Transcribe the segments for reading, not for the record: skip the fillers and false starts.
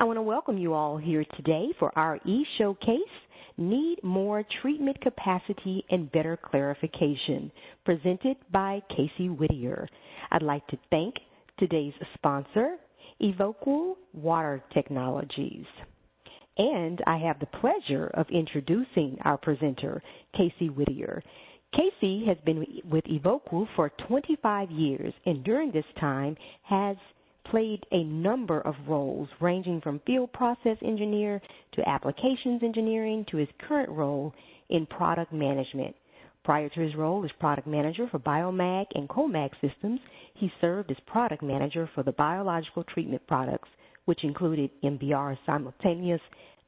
I want to welcome you all here today for our e-showcase, Need More Treatment Capacity and Better Clarification, presented by Casey Whittier. I'd like to thank today's sponsor, Evoqua Water Technologies. And I have the pleasure of introducing our presenter, Casey Whittier. Casey has been with Evoqua for 25 years, and during this time has played a number of roles ranging from field process engineer to applications engineering to his current role in product management. Prior to his role as product manager for Biomag and Comag systems, he served as product manager for the biological treatment products, which included MBR simultaneous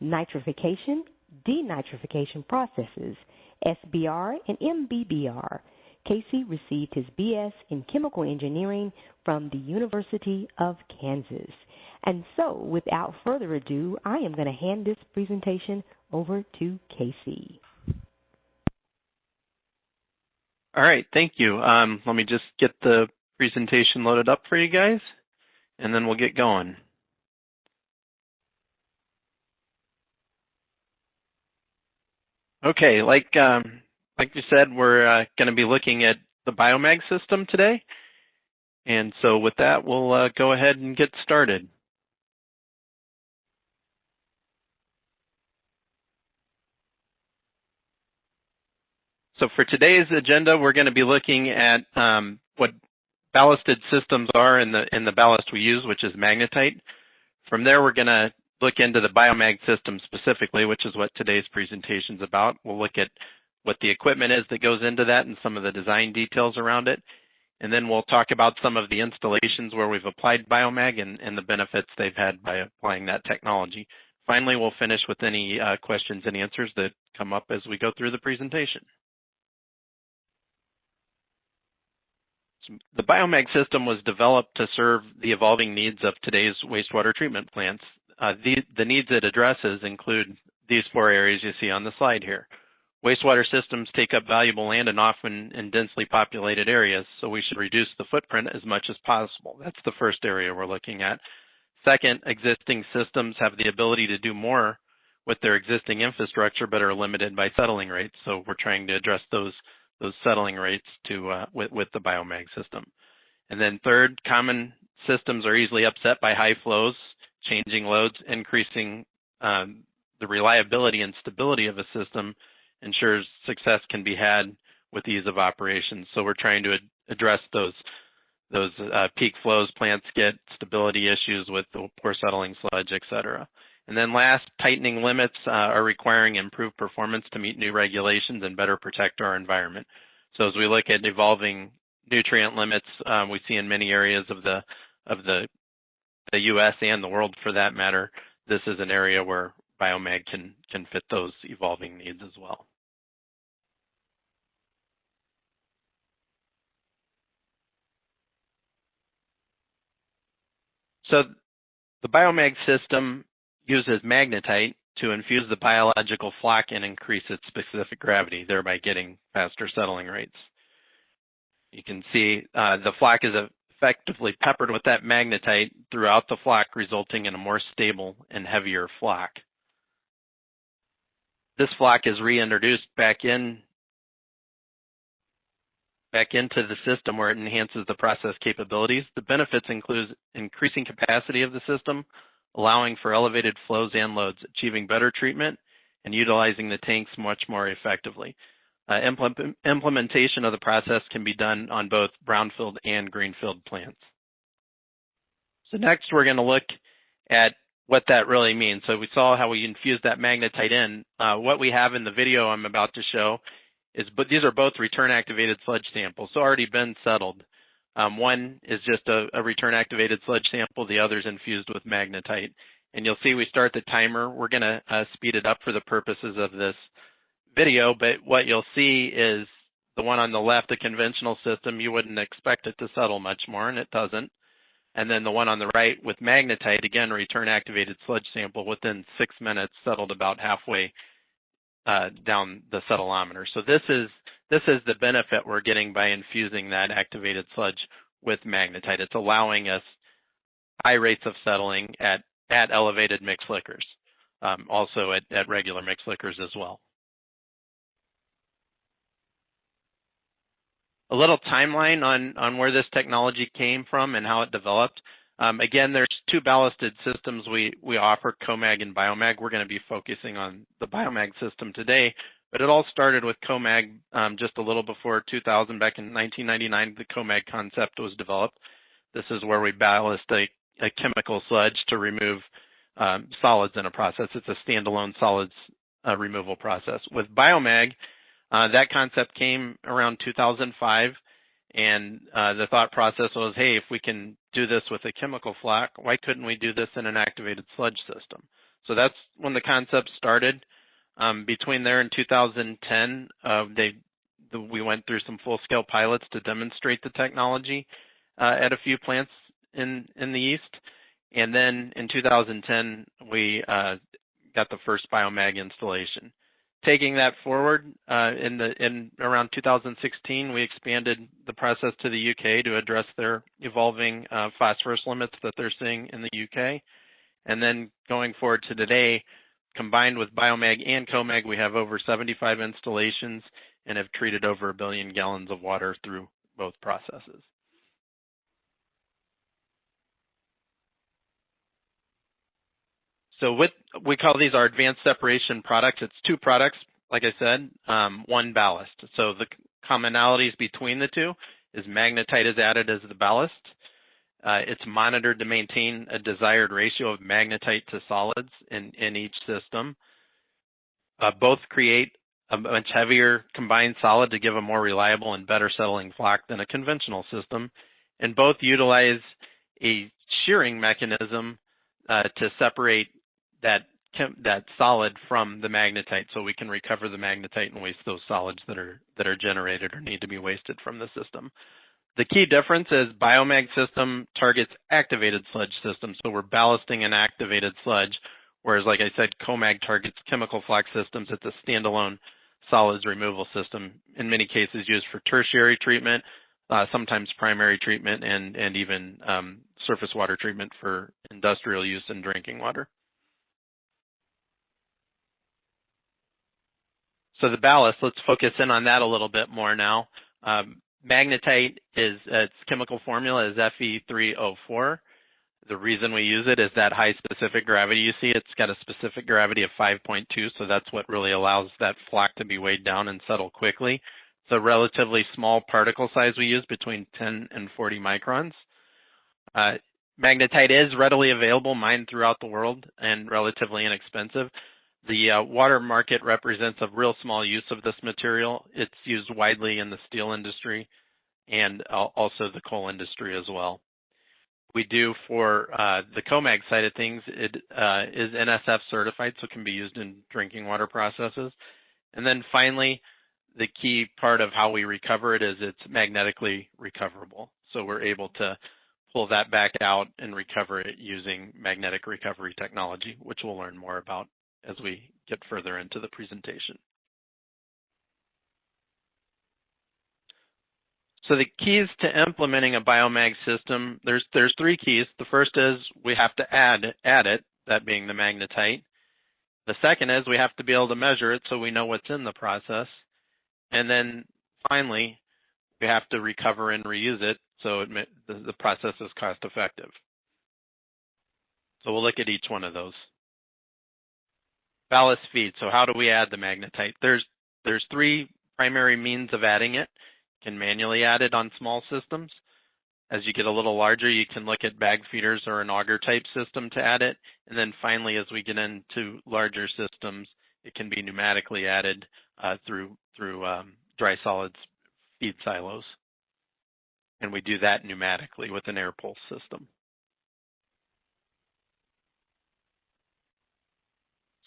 nitrification, denitrification processes, SBR, and MBBR. Casey received his BS in chemical engineering from the University of Kansas. And so, without further ado, I am going to hand this presentation over to Casey. All right, thank you. Let me just get the presentation loaded up for you guys, and then we'll get going. Okay, like you said, we're going to be looking at the Biomag system today. And so with that, we'll go ahead and get started. So for today's agenda, we're going to be looking at what ballasted systems are in the ballast we use, which is Magnetite. From there, we're going to look into the Biomag system specifically, which is what today's presentation is about. We'll look at what the equipment is that goes into that and some of the design details around it. And then we'll talk about some of the installations where we've applied Biomag and the benefits they've had by applying that technology. Finally, we'll finish with any questions and answers that come up as we go through the presentation. So the Biomag system was developed to serve the evolving needs of today's wastewater treatment plants. The needs it addresses include these four areas you see on the slide here. Wastewater systems take up valuable land and often in densely populated areas, so we should reduce the footprint as much as possible. That's the first area we're looking at. Second, existing systems have the ability to do more with their existing infrastructure, but are limited by settling rates. So we're trying to address those settling rates with the Biomag system. And then third, common systems are easily upset by high flows, changing loads, increasing the reliability and stability of a system ensures success can be had with ease of operation. So we're trying to address those peak flows plants get, stability issues with the poor settling sludge, et cetera. And then last, tightening limits are requiring improved performance to meet new regulations and better protect our environment. So as we look at evolving nutrient limits we see in many areas of the U.S. and the world for that matter, this is an area where Biomag can fit those evolving needs as well. So the Biomag system uses magnetite to infuse the biological floc and increase its specific gravity, thereby getting faster settling rates. You can see the floc is effectively peppered with that magnetite throughout the floc, resulting in a more stable and heavier floc. This floc is reintroduced back into the system where it enhances the process capabilities. The benefits include increasing capacity of the system, allowing for elevated flows and loads, achieving better treatment, and utilizing the tanks much more effectively. Implementation of the process can be done on both brownfield and greenfield plants. So next we're going to look at what that really means. So we saw how we infused that magnetite in. What we have in the video I'm about to show is, but these are both return activated sludge samples, so already been settled. One is just a return activated sludge sample, the other is infused with magnetite. And you'll see we start the timer. We're going to speed it up for the purposes of this video, but what you'll see is the one on the left, the conventional system, you wouldn't expect it to settle much more, and it doesn't. And then the one on the right with magnetite, again, return activated sludge sample, within 6 minutes settled about halfway down the settleometer. So this is the benefit we're getting by infusing that activated sludge with magnetite. It's allowing us high rates of settling at at elevated mixed liquors, also at regular mixed liquors as well. A little timeline on where this technology came from and how it developed. Again, there's two ballasted systems we offer, Comag and Biomag. We're going to be focusing on the Biomag system today, but it all started with Comag just a little before 2000. Back in 1999, the Comag concept was developed. This is where we ballast a chemical sludge to remove solids in a process. It's a standalone solids removal process. With Biomag, that concept came around 2005, and the thought process was, hey, if we can do this with a chemical floc, why couldn't we do this in an activated sludge system? So that's when the concept started. Between there and 2010, we went through some full-scale pilots to demonstrate the technology at a few plants in the East. And then in 2010, we got the first Biomag installation. Taking that forward, in around 2016, we expanded the process to the UK to address their evolving phosphorus limits that they're seeing in the UK. And then going forward to today, combined with Biomag and Comag, we have over 75 installations and have treated over 1 billion gallons of water through both processes. So we call these our advanced separation products. It's two products, like I said, one ballast. So the commonalities between the two is magnetite is added as the ballast. It's monitored to maintain a desired ratio of magnetite to solids in each system. Both create a much heavier combined solid to give a more reliable and better settling floc than a conventional system. And both utilize a shearing mechanism to separate that solid from the magnetite, so we can recover the magnetite and waste those solids that are generated or need to be wasted from the system. The key difference is Biomag system targets activated sludge systems, so we're ballasting an activated sludge, whereas, like I said, Comag targets chemical floc systems. It's a standalone solids removal system, in many cases used for tertiary treatment, sometimes primary treatment, and even surface water treatment for industrial use and drinking water. So the ballast, let's focus in on that a little bit more now. Magnetite its chemical formula is Fe3O4. The reason we use it is that high specific gravity you see. It's got a specific gravity of 5.2, so that's what really allows that floc to be weighed down and settle quickly. It's a relatively small particle size we use, between 10 and 40 microns. Magnetite is readily available, mined throughout the world, and relatively inexpensive. The water market represents a real small use of this material. It's used widely in the steel industry and also the coal industry as well. We do, for the Comag side of things, it is NSF certified, so it can be used in drinking water processes. And then finally, the key part of how we recover it is it's magnetically recoverable. So we're able to pull that back out and recover it using magnetic recovery technology, which we'll learn more about as we get further into the presentation. So the keys to implementing a Biomag system, there's three keys. The first is we have to add it, that being the magnetite. The second is we have to be able to measure it so we know what's in the process. And then finally, we have to recover and reuse it so the process is cost effective. So we'll look at each one of those. Ballast feed. So how do we add the magnetite? There's three primary means of adding it. You can manually add it on small systems. As you get a little larger, you can look at bag feeders or an auger type system to add it. And then finally, as we get into larger systems, it can be pneumatically added through dry solids feed silos. And we do that pneumatically with an air pulse system.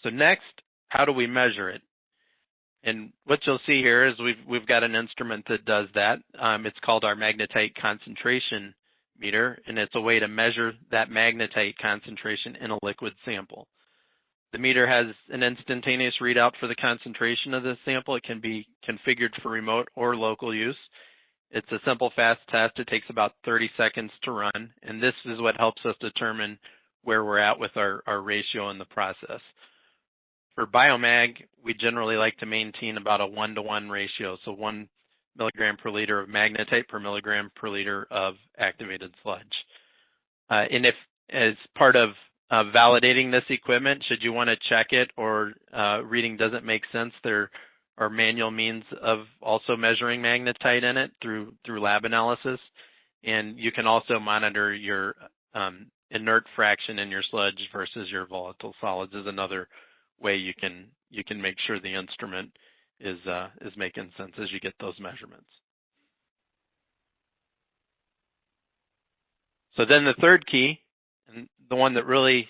So next, how do we measure it? And what you'll see here is we've got an instrument that does that. It's called our magnetite concentration meter, and it's a way to measure that magnetite concentration in a liquid sample. The meter has an instantaneous readout for the concentration of the sample. It can be configured for remote or local use. It's a simple, fast test. It takes about 30 seconds to run, and this is what helps us determine where we're at with our ratio in the process. For Biomag, we generally like to maintain about a 1-to-1 ratio, so 1 milligram per liter of magnetite per milligram per liter of activated sludge. And if, as part of validating this equipment, should you want to check it or reading doesn't make sense, there are manual means of also measuring magnetite in it through lab analysis. And you can also monitor your inert fraction in your sludge versus your volatile solids is another way you can make sure the instrument is making sense as you get those measurements. So then the third key, and the one that really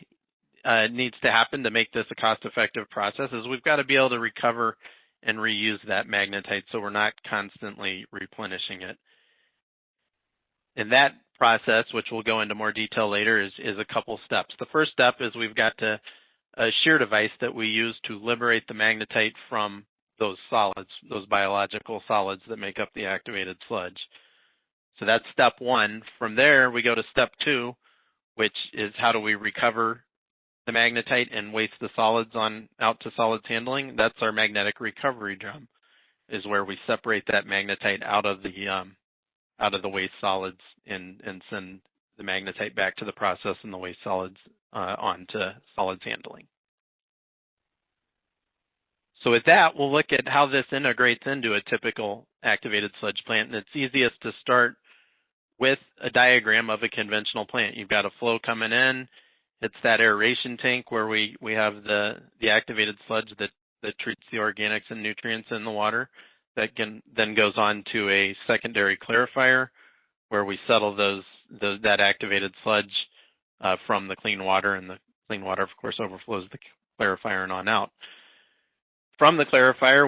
needs to happen to make this a cost-effective process, is we've got to be able to recover and reuse that magnetite so we're not constantly replenishing it. And that process, which we'll go into more detail later, is a couple steps. The first step is we've got a shear device that we use to liberate the magnetite from those solids, those biological solids that make up the activated sludge. So that's step one. From there, we go to step two, which is how do we recover the magnetite and waste the solids out to solids handling. That's our magnetic recovery drum, is where we separate that magnetite out of the waste solids and send the magnetite back to the process and the waste solids onto solids handling. So with that, we'll look at how this integrates into a typical activated sludge plant. And it's easiest to start with a diagram of a conventional plant. You've got a flow coming in. It's that aeration tank where we have the activated sludge that treats the organics and nutrients in the water. That then goes on to a secondary clarifier where we settle that activated sludge from the clean water, and the clean water, of course, overflows the clarifier and on out. From the clarifier,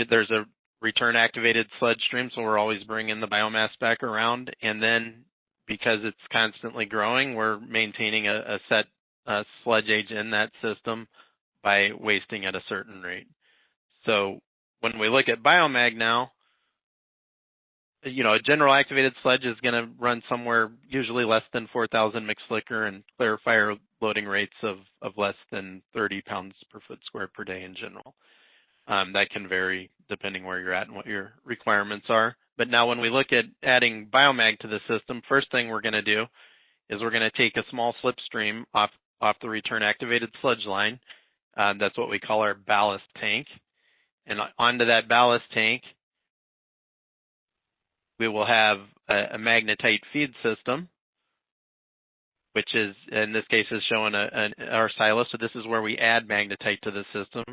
there's a return activated sludge stream, so we're always bringing the biomass back around. And then because it's constantly growing, we're maintaining a set sludge age in that system by wasting at a certain rate. So when we look at Biomag now, a general activated sludge is going to run somewhere usually less than 4,000 mixed liquor and clarifier loading rates of less than 30 pounds per foot square per day in general. That can vary depending where you're at and what your requirements are. But now when we look at adding Biomag to the system, first thing we're going to do is we're going to take a small slipstream off the return activated sludge line. That's what we call our ballast tank. And onto that ballast tank, we will have a Magnetite Feed system, which is, in this case, is showing our silo. So this is where we add magnetite to the system.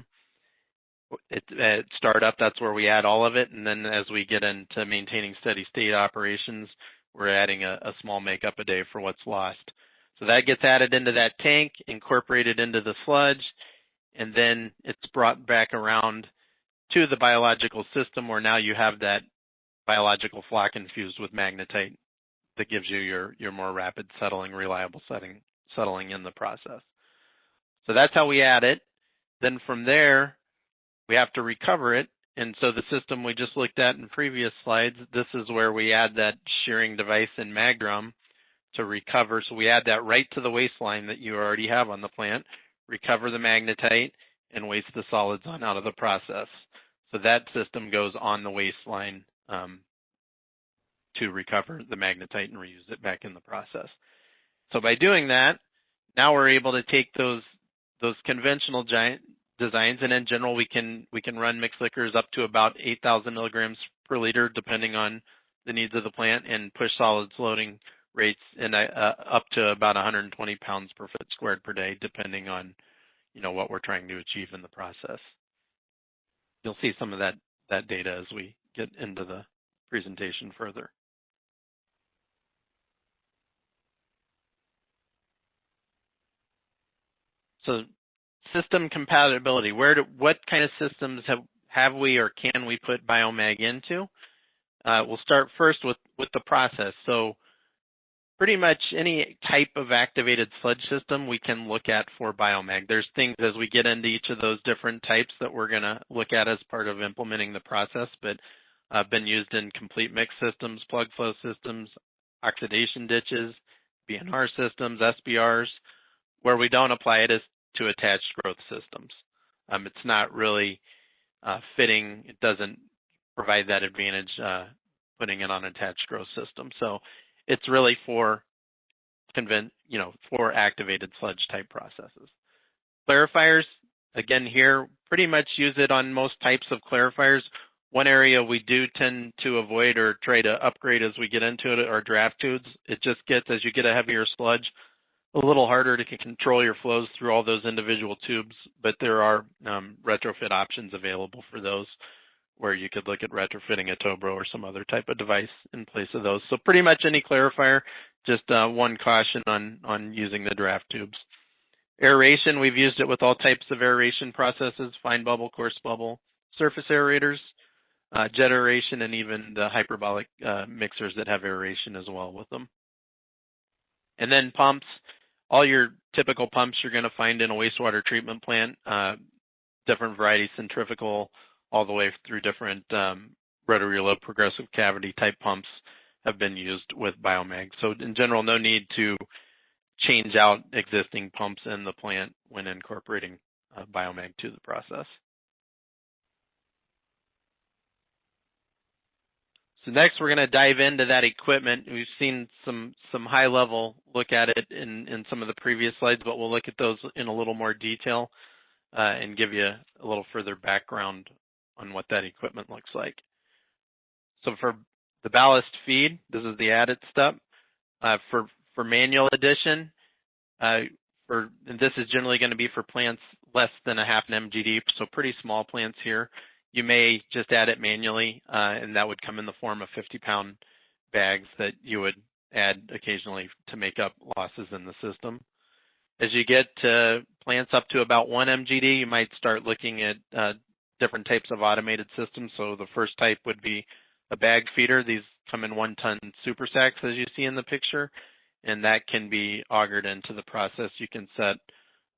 At startup, that's where we add all of it. And then as we get into maintaining steady state operations, we're adding a small makeup a day for what's lost. So that gets added into that tank, incorporated into the sludge, and then it's brought back around to the biological system where now you have that biological floc infused with magnetite that gives you your more rapid settling, reliable settling in the process. So that's how we add it. Then from there, we have to recover it. And so the system we just looked at in previous slides, this is where we add that shearing device in Magdrum to recover. So we add that right to the waste line that you already have on the plant, recover the magnetite, and waste the solids on out of the process. So that system goes on the waste line to recover the magnetite and reuse it back in the process. So by doing that, now we're able to take those conventional giant designs, and in general, we can run mixed liquors up to about 8,000 milligrams per liter, depending on the needs of the plant, and push solids loading rates in up to about 120 pounds per foot squared per day, depending on what we're trying to achieve in the process. You'll see some of that data as we get into the presentation further. So system compatibility, what kind of systems have we or can we put Biomag into? We'll start first with the process. So pretty much any type of activated sludge system we can look at for Biomag. There's things as we get into each of those different types that we're going to look at as part of implementing the process, but been used in complete mix systems, plug flow systems, oxidation ditches, BNR systems, SBRs. Where we don't apply it is to attached growth systems. It's not really fitting. It doesn't provide that advantage putting it on attached growth system. So it's really for for activated sludge type processes. Clarifiers, again here, pretty much use it on most types of clarifiers. One area we do tend to avoid or try to upgrade as we get into it are draft tubes. It just gets, as you get a heavier sludge, a little harder to control your flows through all those individual tubes, but there are retrofit options available for those where you could look at retrofitting a Tobro or some other type of device in place of those. So pretty much any clarifier, just one caution on using the draft tubes. Aeration, we've used it with all types of aeration processes, fine bubble, coarse bubble, surface aerators, jet aeration, and even the hyperbolic mixers that have aeration as well with them. And then pumps, all your typical pumps you're going to find in a wastewater treatment plant, different varieties, centrifugal, all the way through different rotary low progressive cavity type pumps have been used with Biomag. So in general, no need to change out existing pumps in the plant when incorporating Biomag to the process. So next, we're going to dive into that equipment. We've seen some high-level look at it in some of the previous slides, but we'll look at those in a little more detail and give you a little further background on what that equipment looks like. So for the ballast feed, this is the added step. For manual addition, and this is generally going to be for plants less than a half an MGD, so pretty small plants here. You may just add it manually, and that would come in the form of 50-pound bags that you would add occasionally to make up losses in the system. As you get to plants up to about 1 MGD, you might start looking at different types of automated systems. So the first type would be a bag feeder. These come in 1-ton super sacks, as you see in the picture, and that can be augured into the process. You can set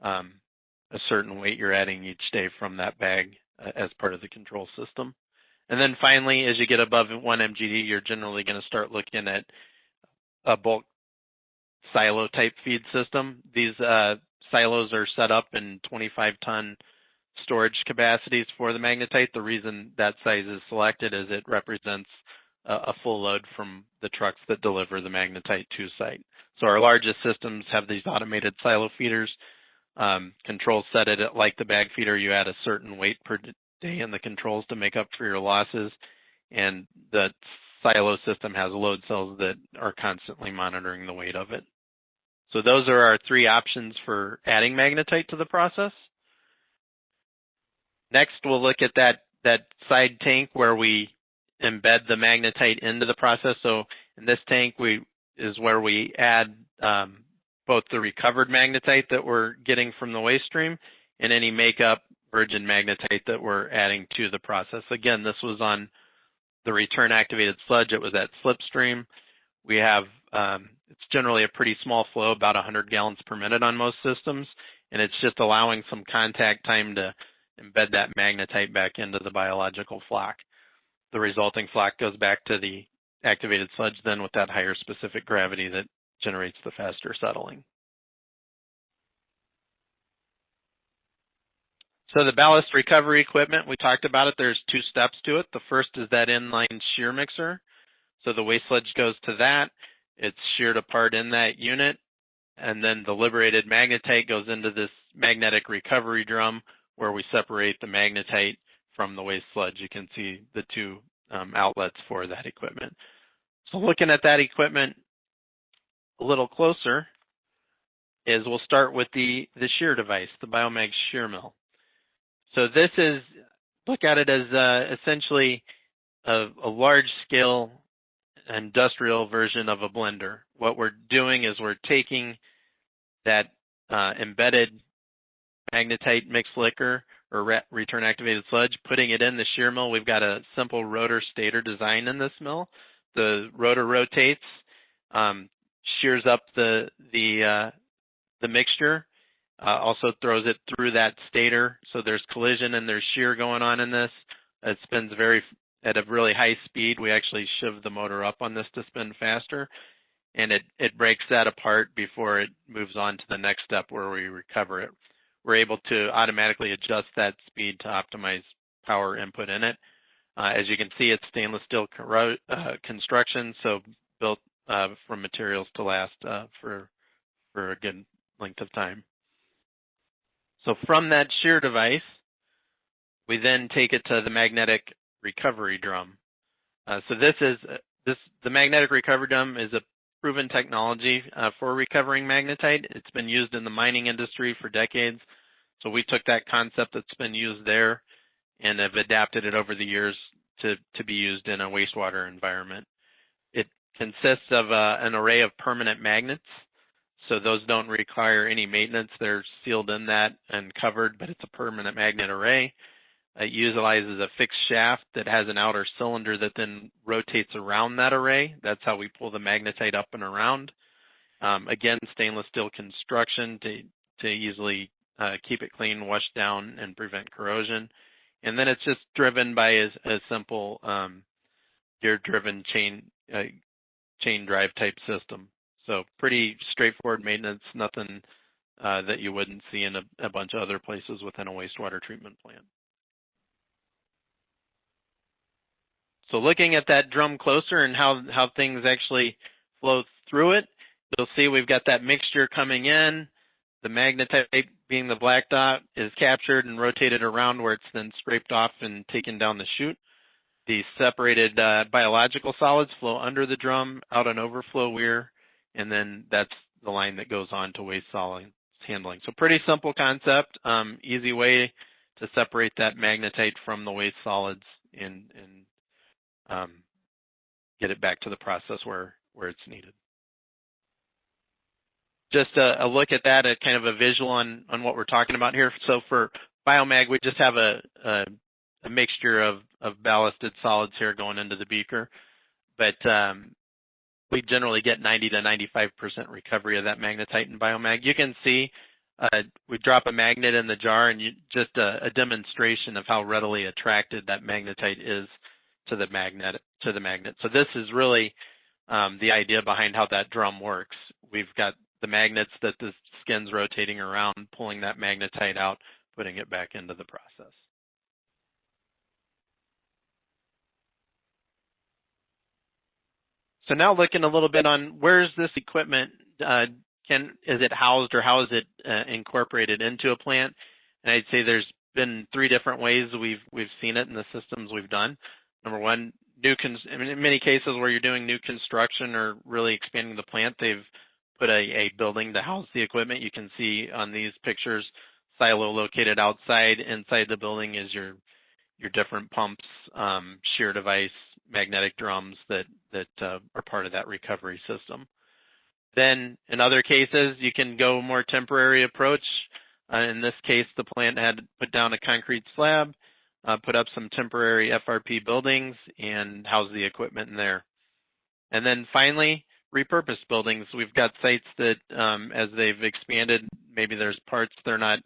a certain weight you're adding each day from that bag as part of the control system. And then finally, as you get above 1 MGD, you're generally going to start looking at a bulk silo type feed system. These silos are set up in 25-ton storage capacities for the magnetite. The reason that size is selected is it represents a full load from the trucks that deliver the magnetite to site. So our largest systems have these automated silo feeders. Controls set it like the bag feeder. You add a certain weight per day in the controls to make up for your losses, and the silo system has load cells that are constantly monitoring the weight of it. So those are our 3 options for adding magnetite to the process. Next, we'll look at that side tank where we embed the magnetite into the process. So in this tank is where we add both the recovered magnetite that we're getting from the waste stream and any makeup virgin magnetite that we're adding to the process. Again, this was on the return activated sludge. It was at slipstream. We have, it's generally a pretty small flow, about 100 gallons per minute on most systems, and it's just allowing some contact time to embed that magnetite back into the biological floc. The resulting floc goes back to the activated sludge then with that higher specific gravity that generates the faster settling. So the ballast recovery equipment, we talked about it. There's 2 steps to it. The first is that inline shear mixer. So the waste sludge goes to that. It's sheared apart in that unit, and then the liberated magnetite goes into this magnetic recovery drum where we separate the magnetite from the waste sludge. You can see the 2 outlets for that equipment. So looking at that equipment a little closer is we'll start with the shear device, the Biomag shear mill. So this is, look at it as essentially a large-scale industrial version of a blender. What we're doing is we're taking that embedded magnetite mixed liquor or return activated sludge, putting it in the shear mill. We've got a simple rotor stator design in this mill. The rotor rotates, shears up the mixture, also throws it through that stator. So there's collision and there's shear going on in this. It spins at a really high speed. We actually shiv the motor up on this to spin faster. and it breaks that apart before it moves on to the next step where we recover it. We're able to automatically adjust that speed to optimize power input in it. As you can see, it's stainless steel construction, so built from materials to last for a good length of time. So from that shear device, we then take it to the magnetic recovery drum. So the magnetic recovery drum is a proven technology for recovering magnetite. It's been used in the mining industry for decades. So we took that concept that's been used there and have adapted it over the years to be used in a wastewater environment. It consists of an array of permanent magnets. So those don't require any maintenance. They're sealed in that and covered, but it's a permanent magnet array. It utilizes a fixed shaft that has an outer cylinder that then rotates around that array. That's how we pull the magnetite up and around. Again, stainless steel construction to easily keep it clean, wash down, and prevent corrosion. And then it's just driven by a simple gear-driven chain drive type system. So pretty straightforward maintenance, nothing that you wouldn't see in a bunch of other places within a wastewater treatment plant. So looking at that drum closer and how things actually flow through it, you'll see we've got that mixture coming in. The magnetite, being the black dot, is captured and rotated around where it's then scraped off and taken down the chute. The separated biological solids flow under the drum, out an overflow weir, and then that's the line that goes on to waste solids handling. So pretty simple concept, easy way to separate that magnetite from the waste solids and get it back to the process where it's needed. Just a look at that, a kind of a visual on what we're talking about here. So for Biomag, we just have a mixture of ballasted solids here going into the beaker, but we generally get 90 to 95% recovery of that magnetite in Biomag. You can see we drop a magnet in the jar, and just a demonstration of how readily attracted that magnetite is to the magnet. So this is really the idea behind how that drum works. We've got the magnets that the skin's rotating around, pulling that magnetite out, putting it back into the process. So now looking a little bit on where's this equipment, is it housed or how is it incorporated into a plant? And I'd say there's been three different ways we've seen it in the systems we've done. Number one, in many cases where you're doing new construction or really expanding the plant, they've put a building to house the equipment. You can see on these pictures, silo located outside. Inside the building is your different pumps, shear device, magnetic drums that are part of that recovery system. Then in other cases, you can go more temporary approach. In this case, the plant had put down a concrete slab, put up some temporary FRP buildings, and house the equipment in there. And then finally, repurposed buildings. We've got sites that, as they've expanded, maybe there's parts they're not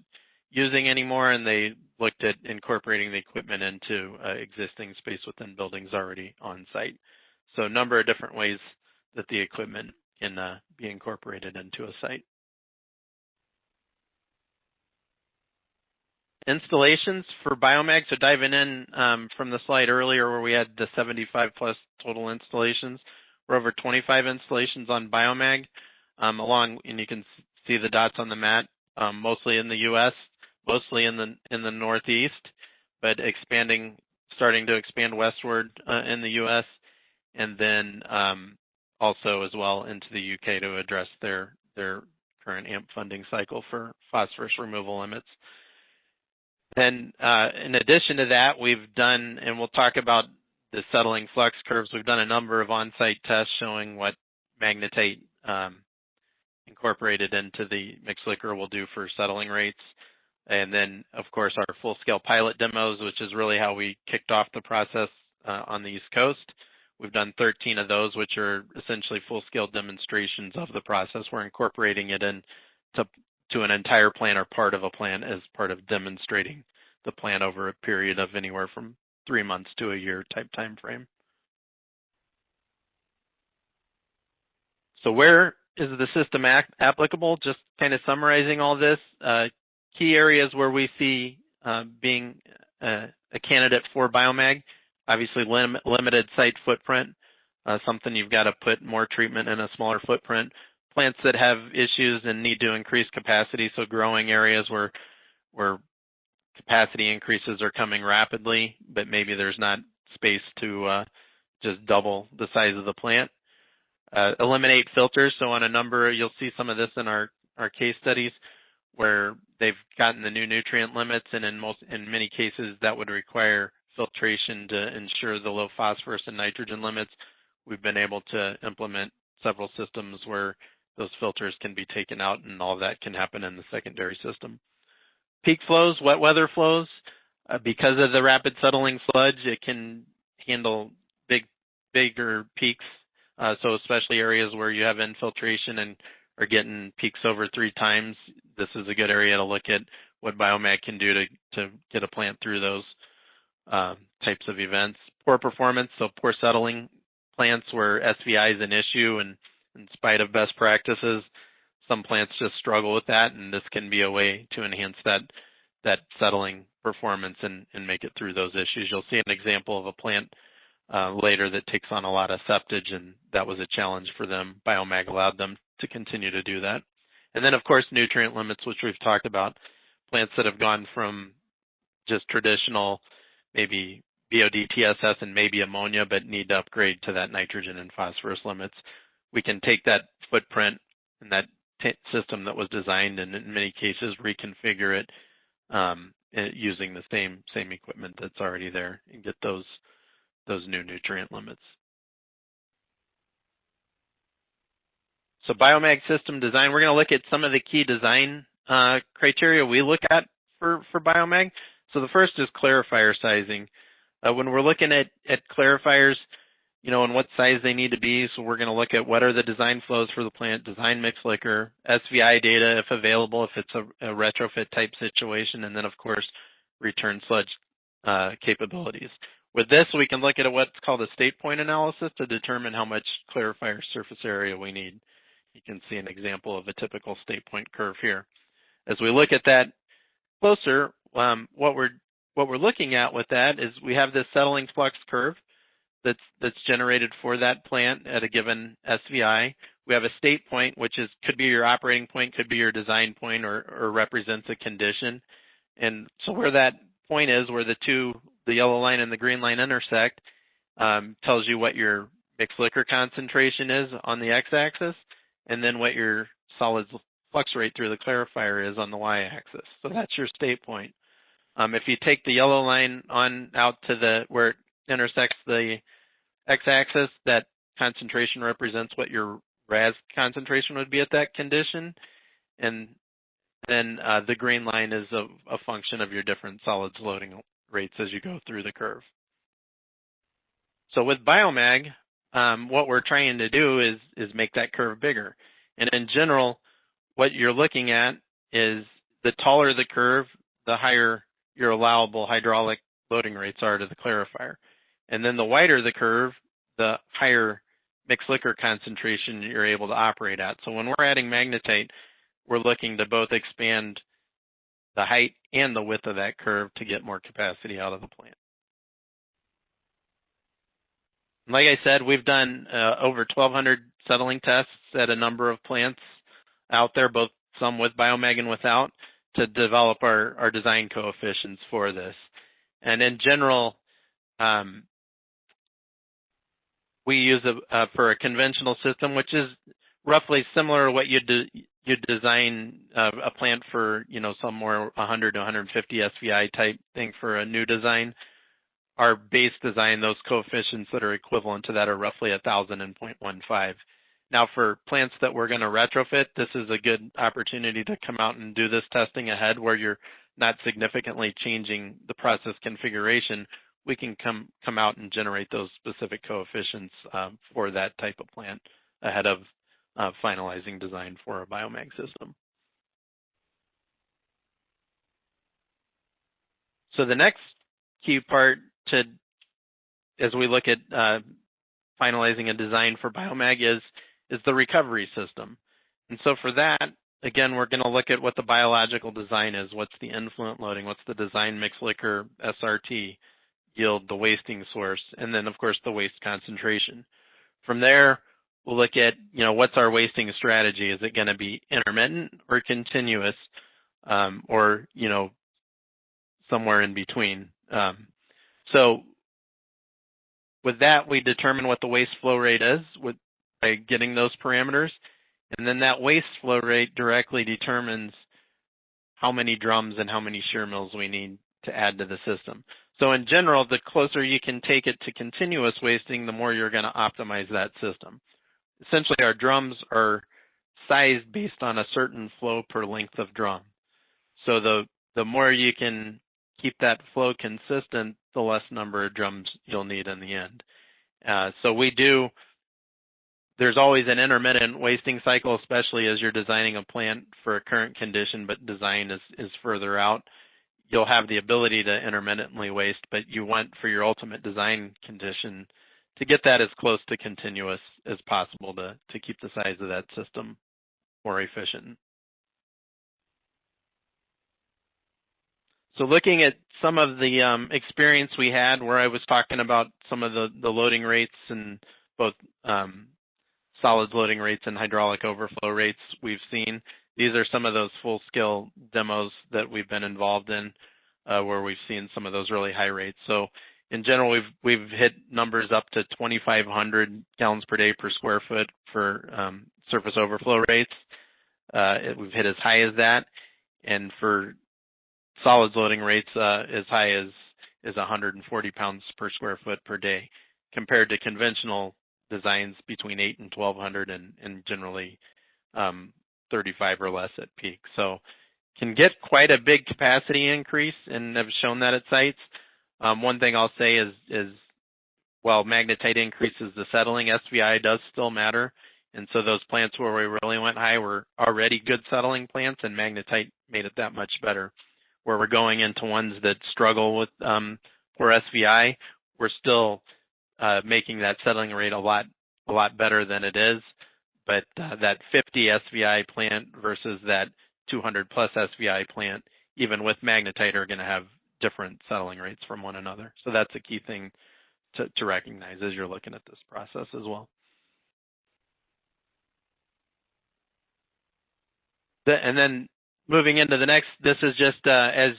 using anymore, and they looked at incorporating the equipment into existing space within buildings already on site. So a number of different ways that the equipment can be incorporated into a site. Installations for Biomag, so diving in from the slide earlier where we had the 75 plus total installations, we're over 25 installations on Biomag, and you can see the dots on the map, mostly in the U.S., mostly in the Northeast, but starting to expand westward in the U.S., and then also as well into the U.K. to address their current AMP funding cycle for phosphorus removal limits. Then in addition to that, we've done, and we'll talk about the settling flux curves, we've done a number of on-site tests showing what magnetite incorporated into the mixed liquor will do for settling rates. And then, of course, our full-scale pilot demos, which is really how we kicked off the process on the East Coast. We've done 13 of those, which are essentially full-scale demonstrations of the process. We're incorporating it to an entire plant or part of a plant as part of demonstrating the plant over a period of anywhere from 3 months to a year type time frame. So where is the system applicable? Just kind of summarizing all this, key areas where we see being a candidate for Biomag, obviously limited site footprint, something you've got to put more treatment in a smaller footprint. Plants that have issues and need to increase capacity, so growing areas where capacity increases are coming rapidly, but maybe there's not space to just double the size of the plant. Eliminate filters. So on a number, you'll see some of this in our case studies where they've gotten the new nutrient limits, and in many cases that would require filtration to ensure the low phosphorus and nitrogen limits. We've been able to implement several systems where those filters can be taken out, and all of that can happen in the secondary system. Peak flows, wet weather flows. Because of the rapid settling sludge, it can handle bigger peaks. So especially areas where you have infiltration and are getting peaks over 3 times, this is a good area to look at what Biomag can do to get a plant through those types of events. Poor performance, so poor settling plants where SVI is an issue, and in spite of best practices, some plants just struggle with that, and this can be a way to enhance that settling performance and make it through those issues. You'll see an example of a plant later that takes on a lot of septage, and that was a challenge for them. Biomag allowed them to continue to do that. And then, of course, nutrient limits, which we've talked about. Plants that have gone from just traditional, maybe BOD, TSS, and maybe ammonia, but need to upgrade to that nitrogen and phosphorus limits. We can take that footprint and that system that was designed, and in many cases reconfigure it using the same equipment that's already there, and get those new nutrient limits. So Biomag system design, we're going to look at some of the key design criteria we look at for Biomag. So the first is clarifier sizing. When we're looking at clarifiers, and what size they need to be, so we're going to look at what are the design flows for the plant, design mixed liquor, SVI data if available, if it's a retrofit type situation, and then of course return sludge capabilities. With this, we can look at what's called a state point analysis to determine how much clarifier surface area we need. You can see an example of a typical state point curve here. As we look at that closer, what we're looking at with that is we have this settling flux curve that's generated for that plant at a given SVI. We have a state point, which could be your operating point, could be your design point, or represents a condition. And so where that point is, where the yellow line and the green line intersect, tells you what your mixed liquor concentration is on the x-axis, and then what your solid flux rate through the clarifier is on the y-axis. So that's your state point. If you take the yellow line on out to where it intersects the x-axis, that concentration represents what your RAS concentration would be at that condition, and then the green line is a function of your different solids loading rates as you go through the curve. So with Biomag, what we're trying to do is make that curve bigger. And in general, what you're looking at is the taller the curve, the higher your allowable hydraulic loading rates are to the clarifier. And then the wider the curve, the higher mixed liquor concentration you're able to operate at. So when we're adding magnetite, we're looking to both expand the height and the width of that curve to get more capacity out of the plant. Like I said, we've done over 1,200 settling tests at a number of plants out there, both some with Biomag and without, to develop our design coefficients for this. And in general, we use for a conventional system, which is roughly similar to what you design a plant for, some more 100 to 150 SVI type thing for a new design. Our base design, those coefficients that are equivalent to that are roughly 1,000 and 0.15. Now for plants that we're going to retrofit, this is a good opportunity to come out and do this testing ahead where you're not significantly changing the process configuration. We can come out and generate those specific coefficients for that type of plant ahead of finalizing design for a Biomag system. So the next key part as we look at finalizing a design for Biomag is is the recovery system. And so for that, again, we're going to look at what the biological design is. What's the influent loading? What's the design mix liquor SRT yield, the wasting source, and then, of course, the waste concentration. From there, we'll look at, what's our wasting strategy? Is it going to be intermittent or continuous, or, somewhere in between? So with that, we determine what the waste flow rate is by getting those parameters. And then that waste flow rate directly determines how many drums and how many shear mills we need to add to the system. So in general, the closer you can take it to continuous wasting, the more you're going to optimize that system. Essentially, our drums are sized based on a certain flow per length of drum. So the more you can keep that flow consistent, the less number of drums you'll need in the end. There's always an intermittent wasting cycle, especially as you're designing a plant for a current condition, but design is further out. You'll have the ability to intermittently waste, but you want for your ultimate design condition to get that as close to continuous as possible to keep the size of that system more efficient. So looking at some of the experience we had where I was talking about some of the loading rates and both solids loading rates and hydraulic overflow rates we've seen. These are some of those full-scale demos that we've been involved in where we've seen some of those really high rates. So in general, we've hit numbers up to 2,500 gallons per day per square foot for surface overflow rates. We've hit as high as that. And for solids loading rates as high as 140 pounds per square foot per day, compared to conventional designs between 8 and 1,200 and generally 35 or less at peak. So can get quite a big capacity increase, and have shown that at sites. One thing I'll say is while magnetite increases the settling, SVI does still matter. And so those plants where we really went high were already good settling plants, and magnetite made it that much better. Where we're going into ones that struggle with poor SVI, we're still making that settling rate a lot better than it is. But that 50 SVI plant versus that 200 plus SVI plant, even with magnetite, are going to have different settling rates from one another. So that's a key thing to recognize as you're looking at this process as well. And then moving into the next, this is just as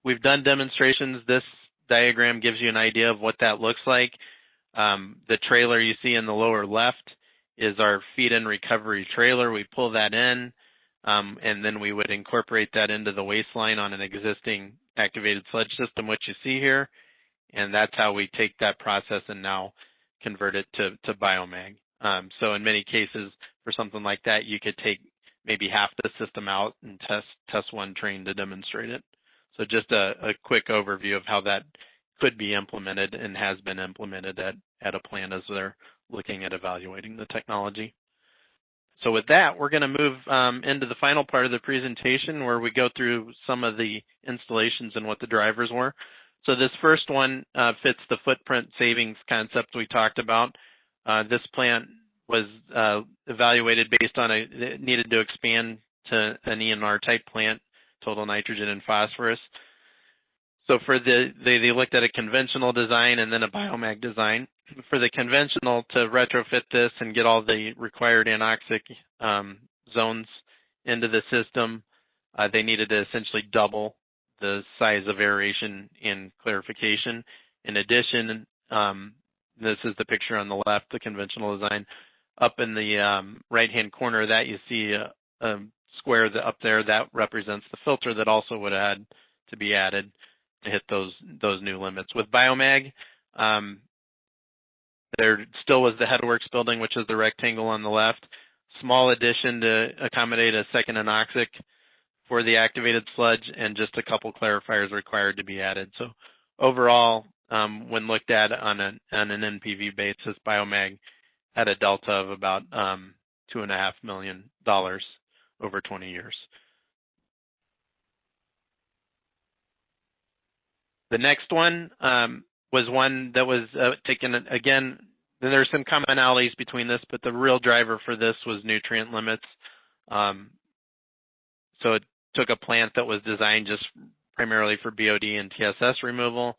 we've done demonstrations, this diagram gives you an idea of what that looks like. The trailer you see in the lower left is our feed and recovery trailer. We pull that in, and then we would incorporate that into the waste line on an existing activated sludge system, which you see here. And that's how we take that process and now convert it to Biomag. So in many cases, for something like that, you could take maybe half the system out and test one train to demonstrate it. So just a quick overview of how that could be implemented and has been implemented at a plant as they're looking at evaluating the technology. So with that, we're going to move into the final part of the presentation where we go through some of the installations and what the drivers were. So this first one fits the footprint savings concept we talked about. This plant was evaluated based on it needed to expand to an ENR type plant, total nitrogen and phosphorus. So for they looked at a conventional design and then a Biomag design. For the conventional, to retrofit this and get all the required anoxic zones into the system, they needed to essentially double the size of aeration and clarification. In addition, this is the picture on the left, the conventional design. Up in the right-hand corner of that, you see a square up there that represents the filter that also would have had to be added to hit those new limits. With Biomag, there still was the Headworks building, which is the rectangle on the left. Small addition to accommodate a second anoxic for the activated sludge, and just a couple clarifiers required to be added. So overall, when looked at on an NPV basis, Biomag had a delta of about $2.5 million over 20 years. The next one was one that was taken, again, then there's some commonalities between this, but the real driver for this was nutrient limits. So it took a plant that was designed just primarily for BOD and TSS removal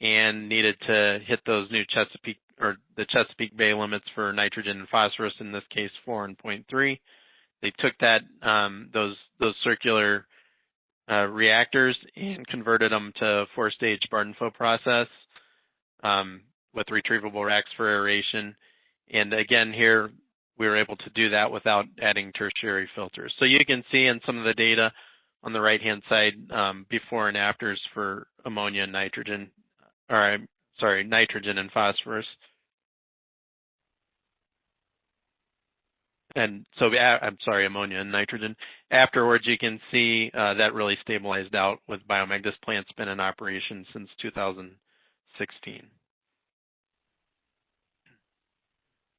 and needed to hit those new Chesapeake or the Chesapeake Bay limits for nitrogen and phosphorus, in this case 4 and 0.3. They took that those circular reactors and converted them to 4-stage Barden-Faux process with retrievable racks for aeration. And again, here we were able to do that without adding tertiary filters. So you can see in some of the data on the right-hand side before and afters for ammonia and nitrogen, or sorry, nitrogen and phosphorus. And so, I'm sorry, ammonia and nitrogen. Afterwards, you can see that really stabilized out with Biomag. This plant's been in operation since 2016.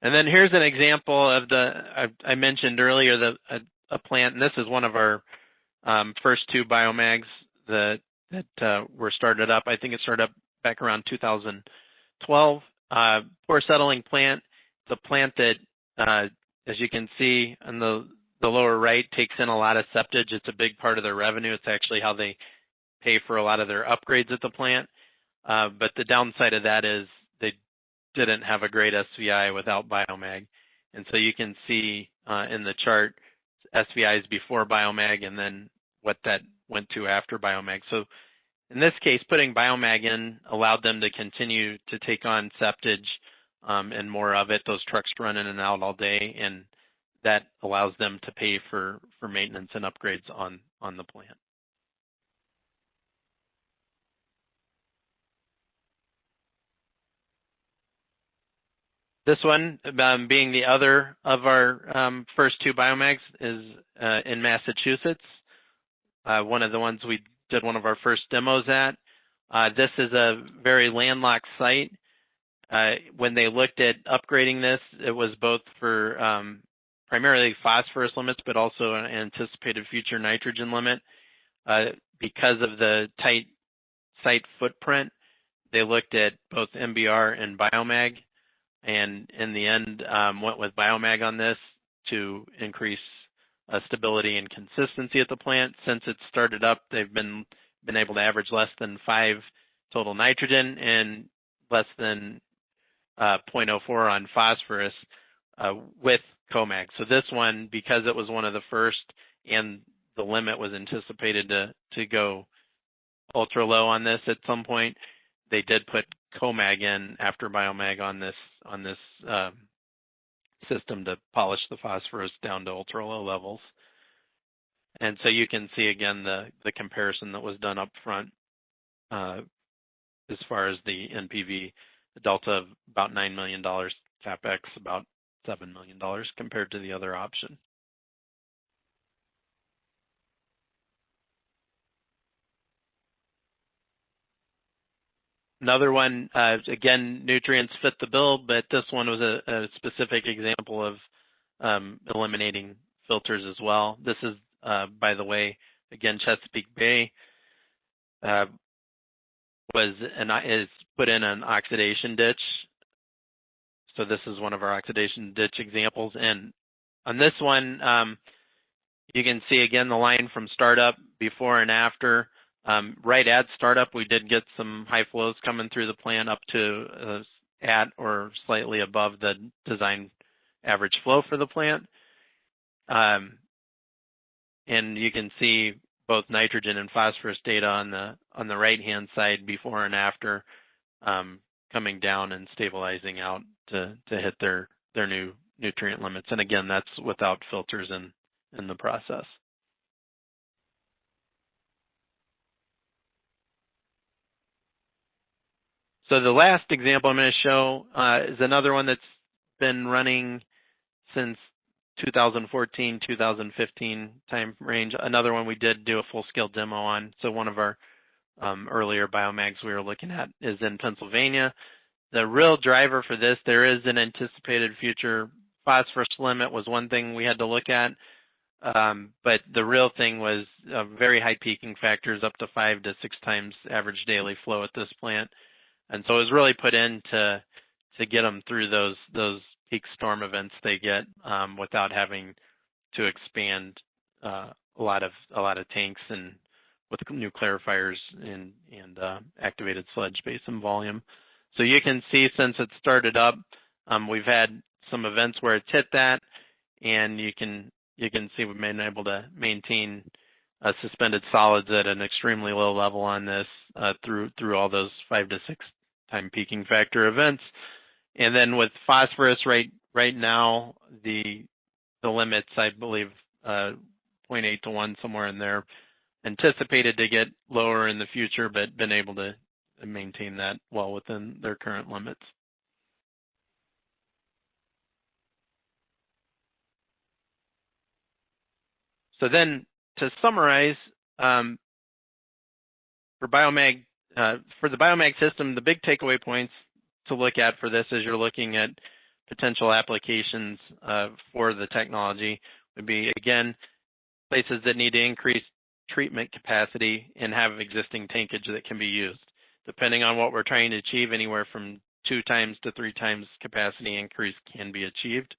And then here's an example of I mentioned earlier a plant, and this is one of our first 2 Biomags that were started up. I think it started up back around 2012. Pore settling plant. It's a plant that, as you can see on the lower right, takes in a lot of septage. It's a big part of their revenue. It's actually how they pay for a lot of their upgrades at the plant. But the downside of that is they didn't have a great SVI without Biomag. And so you can see in the chart SVIs before Biomag and then what that went to after Biomag. So in this case, putting Biomag in allowed them to continue to take on septage and more of it. Those trucks run in and out all day, and that allows them to pay for maintenance and upgrades on the plant. This one, being the other of our first 2 Biomags, is in Massachusetts. One of the ones we did one of our first demos at. This is a very landlocked site. When they looked at upgrading this, it was both for primarily phosphorus limits, but also an anticipated future nitrogen limit. Because of the tight site footprint, they looked at both MBR and Biomag, and in the end went with Biomag on this to increase stability and consistency at the plant. Since it started up, they've been able to average less than 5 total nitrogen and less than 0.04 on phosphorus with COMAG. So this one, because it was one of the first and the limit was anticipated to go ultra low on this at some point, they did put COMAG in after Biomag on this system to polish the phosphorus down to ultra low levels. And so you can see again the comparison that was done up front as far as the NPV, the delta of about $9 million, CapEx about $7 million compared to the other option. Another one, again, nutrients fit the bill, but this one was a specific example of eliminating filters as well. This is, by the way, again, Chesapeake Bay is put in an oxidation ditch. So this is one of our oxidation ditch examples. And on this one, you can see again the line from startup before and after. Right at startup, we did get some high flows coming through the plant up to at or slightly above the design average flow for the plant. And you can see both nitrogen and phosphorus data on the right-hand side before and after, coming down and stabilizing out to hit their new nutrient limits. And again, that's without filters in the process. So the last example I'm going to show is another one that's been running since 2014, 2015 time range. Another one we did do a full-scale demo on. So one of our earlier Biomags we were looking at is in Pennsylvania. The real driver for this, there is an anticipated future phosphorus limit was one thing we had to look at. But the real thing was very high peaking factors, up to 5 to 6 times average daily flow at this plant. And so it was really put in to to get them through those peak storm events they get without having to expand a lot of tanks and with new clarifiers and activated sludge basin volume. So you can see since it started up, we've had some events where it's hit that, and you can see we've been able to maintain suspended solids at an extremely low level on this through all those 5 to 6 time peaking factor events. And then with phosphorus right now, the limits, I believe, 0.8 to 1, somewhere in there, anticipated to get lower in the future, but been able to maintain that well within their current limits. So then, to summarize, for Biomag, for the Biomag system, the big takeaway points to look at for this as you're looking at potential applications for the technology would be, again, places that need to increase treatment capacity and have existing tankage that can be used. Depending on what we're trying to achieve, anywhere from 2 times to 3 times capacity increase can be achieved.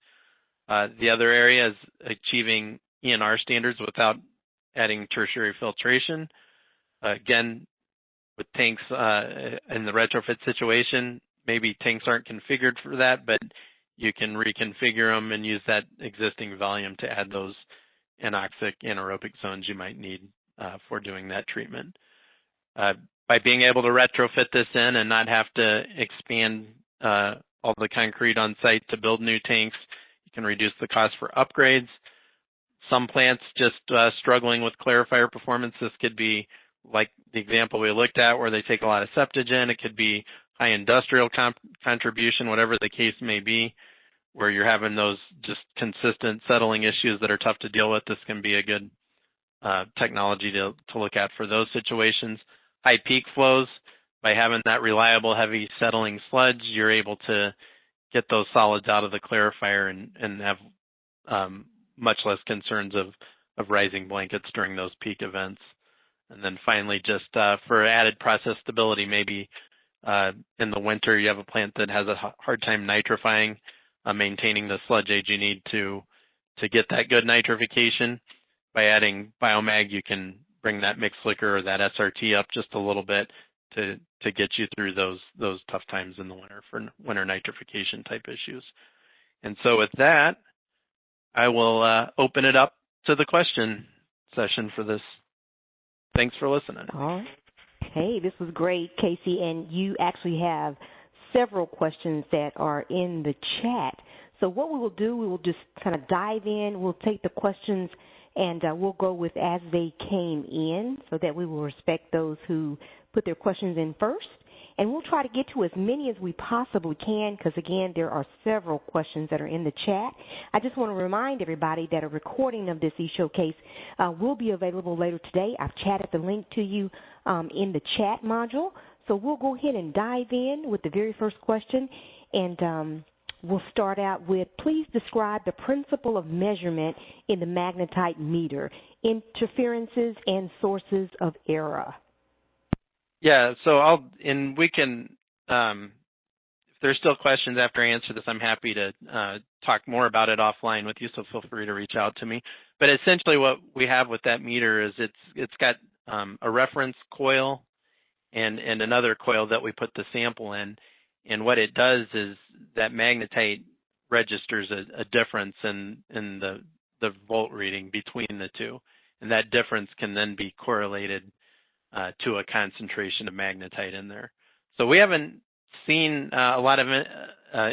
The other area is achieving ENR standards without adding tertiary filtration. Again, with tanks in the retrofit situation, maybe tanks aren't configured for that, but you can reconfigure them and use that existing volume to add those anoxic anaerobic zones you might need for doing that treatment. By being able to retrofit this in and not have to expand all the concrete on site to build new tanks, you can reduce the cost for upgrades. Some plants just struggling with clarifier performance. This could be like the example we looked at where they take a lot of septogen. It could be high industrial contribution, whatever the case may be, where you're having those just consistent settling issues that are tough to deal with. This can be a good technology to look at for those situations. High peak flows, by having that reliable, heavy settling sludge, you're able to get those solids out of the clarifier and have much less concerns of rising blankets during those peak events. And then finally, just for added process stability, maybe in the winter you have a plant that has a hard time nitrifying, maintaining the sludge age you need to get that good nitrification. By adding Biomag, you can bring that mixed liquor or that SRT up just a little bit to get you through those tough times in the winter for winter nitrification type issues. And so with that, I will open it up to the question session for this. Thanks for listening. All right. Hey, this was great, Casey, and you actually have several questions that are in the chat. So what we will do, we will just kind of dive in. We'll take the questions and we'll go with as they came in so that we will respect those who put their questions in first. And we'll try to get to as many as we possibly can because, again, there are several questions that are in the chat. I just want to remind everybody that a recording of this e-showcase will be available later today. I've chatted the link to you in the chat module. So we'll go ahead and dive in with the very first question. And we'll start out with, please describe the principle of measurement in the magnetite meter, interferences and sources of error. Yeah, so we can, if there's still questions after I answer this, I'm happy to talk more about it offline with you, so feel free to reach out to me. But essentially what we have with that meter is it's got a reference coil and another coil that we put the sample in. And what it does is that magnetite registers a difference in the volt reading between the two. And that difference can then be correlated to a concentration of magnetite in there. So we haven't seen a lot of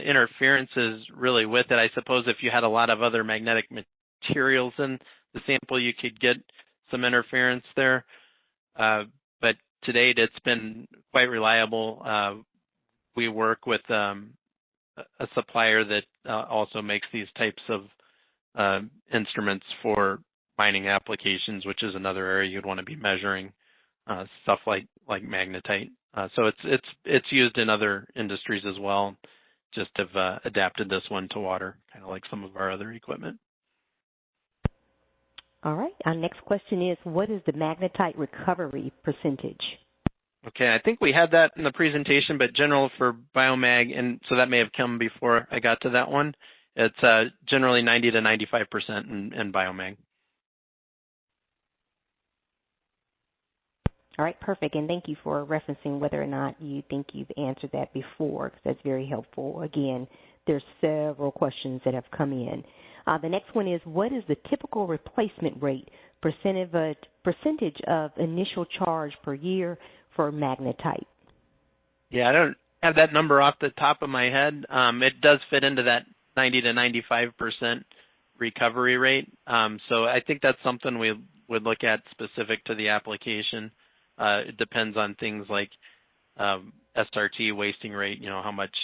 interferences really with it. I suppose if you had a lot of other magnetic materials in the sample, you could get some interference there. But to date, it's been quite reliable. We work with a supplier that also makes these types of instruments for mining applications, which is another area you'd want to be measuring stuff like magnetite. So it's used in other industries as well. Just have adapted this one to water, kind of like some of our other equipment. All right. Our next question is, what is the magnetite recovery percentage? Okay, I think we had that in the presentation, but general for Biomag, and so that may have come before I got to that one. It's generally 90 to 95% in Biomag. All right, perfect. And thank you for referencing whether or not you think you've answered that before, because that's very helpful. Again, there's several questions that have come in. The next one is, what is the typical replacement rate, percentage of initial charge per year for Magnetite? Yeah, I don't have that number off the top of my head. It does fit into that 90 to 95% recovery rate. So I think that's something we would look at specific to the application. It depends on things like SRT wasting rate, how much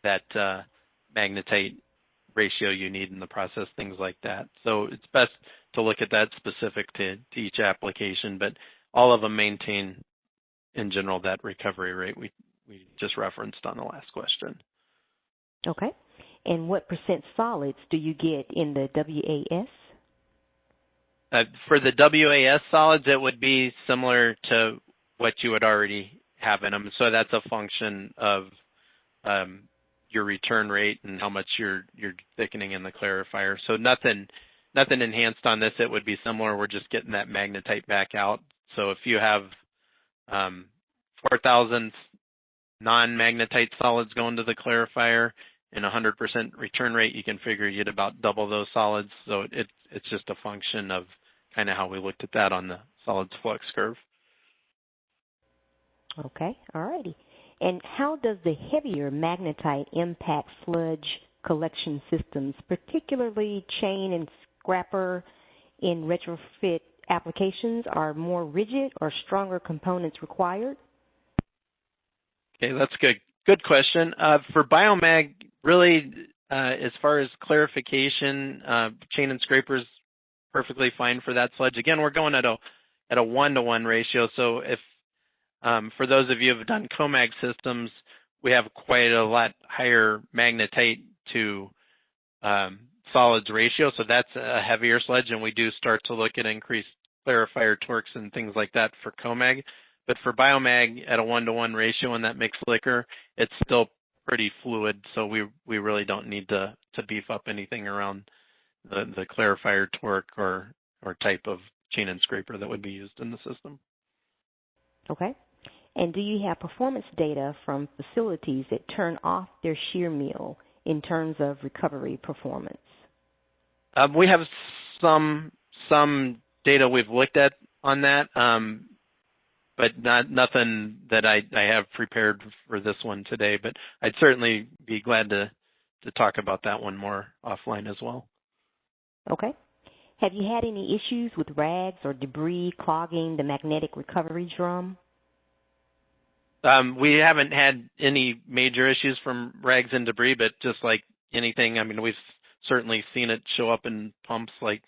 that magnetite ratio you need in the process, things like that. So it's best to look at that specific to each application, but all of them maintain, in general, that recovery rate we just referenced on the last question. Okay. And what percent solids do you get in the WAS? For the WAS solids, it would be similar to what you would already have in them. So that's a function of your return rate and how much you're thickening in the clarifier. So nothing enhanced on this. It would be similar. We're just getting that magnetite back out. So if you have 4,000 non-magnetite solids going to the clarifier and 100% return rate, you can figure you'd about double those solids. So it's just a function of kind of how we looked at that on the solids flux curve. Okay, all righty. And how does the heavier magnetite impact sludge collection systems, particularly chain and scrapper in retrofit applications? Are more rigid or stronger components required? Okay, that's good. Good question. For Biomag, really, as far as clarification, chain and scrapers, perfectly fine for that sludge. Again, we're going at a 1-to-1 ratio. So if for those of you who have done Comag systems, we have quite a lot higher magnetite to solids ratio. So that's a heavier sludge, and we do start to look at increased clarifier torques and things like that for Comag. But for Biomag at a 1-to-1 ratio in that mixed liquor, it's still pretty fluid. So we really don't need to beef up anything around the clarifier torque or type of chain and scraper that would be used in the system. Okay. And do you have performance data from facilities that turn off their shear mill in terms of recovery performance? We have some data we've looked at on that, but nothing that I have prepared for this one today. But I'd certainly be glad to talk about that one more offline as well. Okay. Have you had any issues with rags or debris clogging the magnetic recovery drum? We haven't had any major issues from rags and debris, but just like anything, I mean, we've certainly seen it show up in pumps like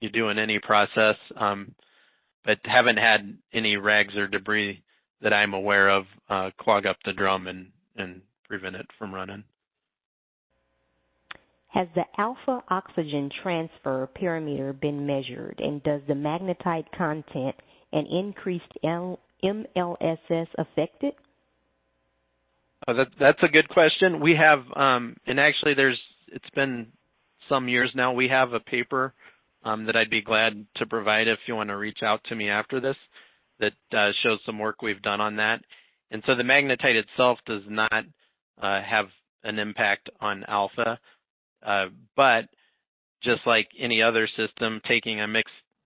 you do in any process, but haven't had any rags or debris that I'm aware of clog up the drum and prevent it from running. Has the alpha oxygen transfer parameter been measured, and does the magnetite content and increased MLSS affect it? That's a good question. We have, and actually it's been some years now, we have a paper that I'd be glad to provide if you want to reach out to me after this that shows some work we've done on that. And so the magnetite itself does not have an impact on alpha, but just like any other system, taking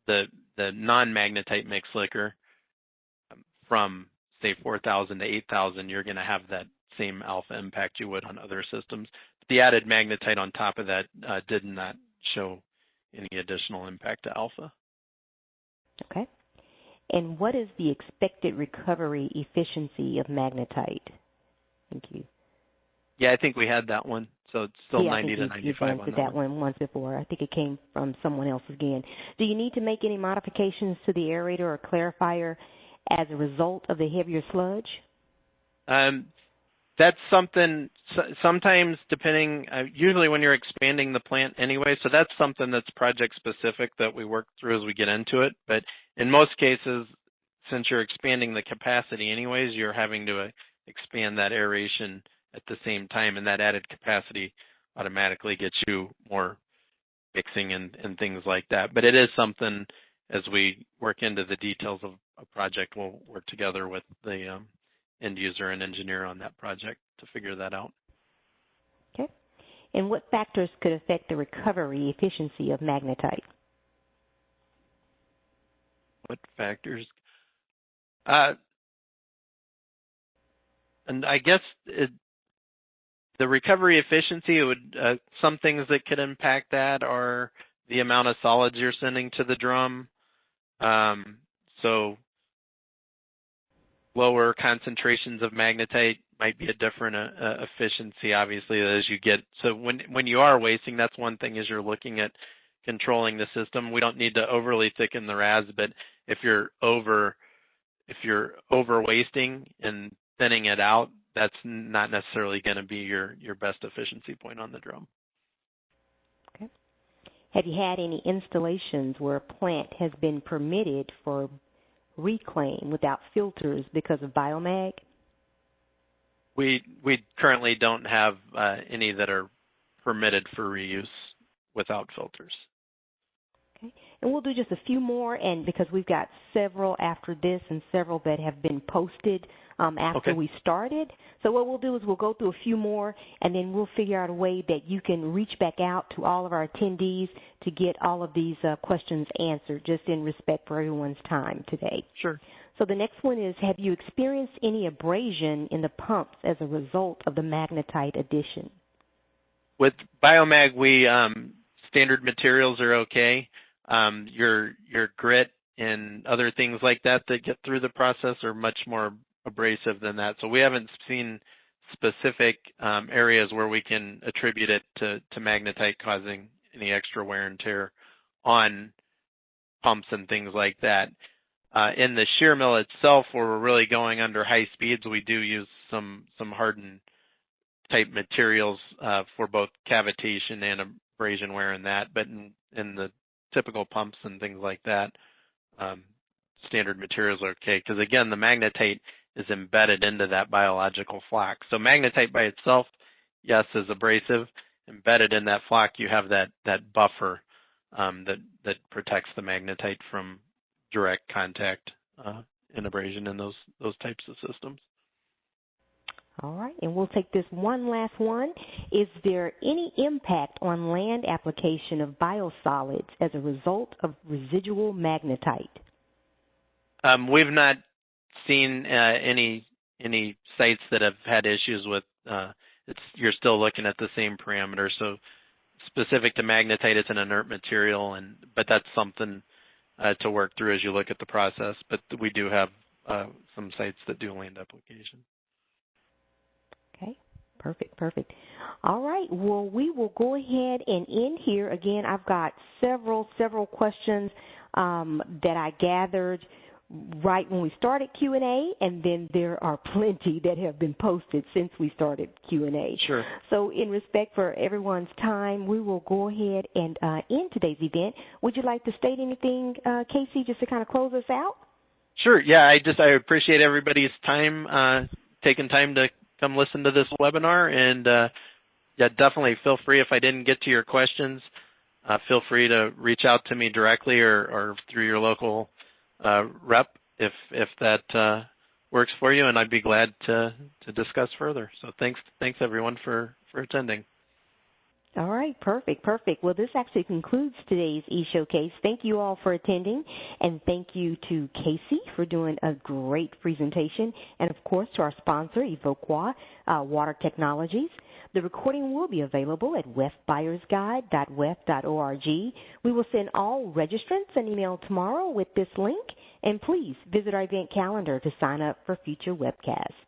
the non-magnetite mixed liquor from, say, 4,000 to 8,000, you're going to have that same alpha impact you would on other systems. The added magnetite on top of that did not show any additional impact to alpha. Okay. And what is the expected recovery efficiency of magnetite? Thank you. Yeah, I think we had that one. So it's still 90 to 95 you've answered on that one once before. I think it came from someone else again. Do you need to make any modifications to the aerator or clarifier as a result of the heavier sludge? That's something, sometimes depending, usually when you're expanding the plant anyway, so that's something that's project specific that we work through as we get into it. But in most cases, since you're expanding the capacity anyways, you're having to expand that aeration at the same time, and that added capacity automatically gets you more mixing and things like that. But it is something, as we work into the details of a project, we'll work together with the end user and engineer on that project to figure that out. Okay. And what factors could affect the recovery efficiency of magnetite? What factors? And I guess the recovery efficiency, some things that could impact that are the amount of solids you're sending to the drum. So lower concentrations of magnetite might be a different efficiency, obviously, as you get. So when you are wasting, that's one thing, is you're looking at controlling the system. We don't need to overly thicken the RAS, but if you're over wasting and thinning it out, that's not necessarily going to be your best efficiency point on the drum. Okay. Have you had any installations where a plant has been permitted for reclaim without filters because of Biomag? We currently don't have any that are permitted for reuse without filters. Okay. And we'll do just a few more, and because we've got several after this and several that have been posted after we started. So what we'll do is we'll go through a few more, and then we'll figure out a way that you can reach back out to all of our attendees to get all of these questions answered, just in respect for everyone's time today. Sure. So the next one is, have you experienced any abrasion in the pumps as a result of the magnetite addition? With Biomag, we standard materials are okay. Your grit and other things like that get through the process are much more abrasive than that. So we haven't seen specific areas where we can attribute it to magnetite causing any extra wear and tear on pumps and things like that. In the shear mill itself, where we're really going under high speeds, we do use some hardened type materials for both cavitation and abrasion wear in that. But in the typical pumps and things like that, standard materials are okay, because again, the magnetite is embedded into that biological floc. So magnetite by itself, yes, is abrasive. Embedded in that floc, you have that buffer that protects the magnetite from direct contact and abrasion in those types of systems. All right, and we'll take this one last one. Is there any impact on land application of biosolids as a result of residual magnetite? We've not seen any sites that have had issues with you're still looking at the same parameters. So specific to magnetite, it's an inert material, but that's something to work through as you look at the process. But we do have some sites that do land application. Okay, perfect. All right, well, we will go ahead and end here. Again, I've got several questions that I gathered right when we started Q&A, and then there are plenty that have been posted since we started Q&A. Sure. So in respect for everyone's time, we will go ahead and end today's event. Would you like to state anything, Casey, just to kind of close us out? Sure, yeah, I appreciate everybody's time, taking time to come listen to this webinar, and yeah, definitely feel free, if I didn't get to your questions, feel free to reach out to me directly or through your local rep if that works for you, and I'd be glad to discuss further. So thanks everyone for attending. All right, perfect. Well, this actually concludes today's e-showcase. Thank you all for attending, and thank you to Casey for doing a great presentation, and of course to our sponsor, Evoqua Water Technologies. The recording will be available at wefbuyersguide.wef.org. We will send all registrants an email tomorrow with this link, and please visit our event calendar to sign up for future webcasts.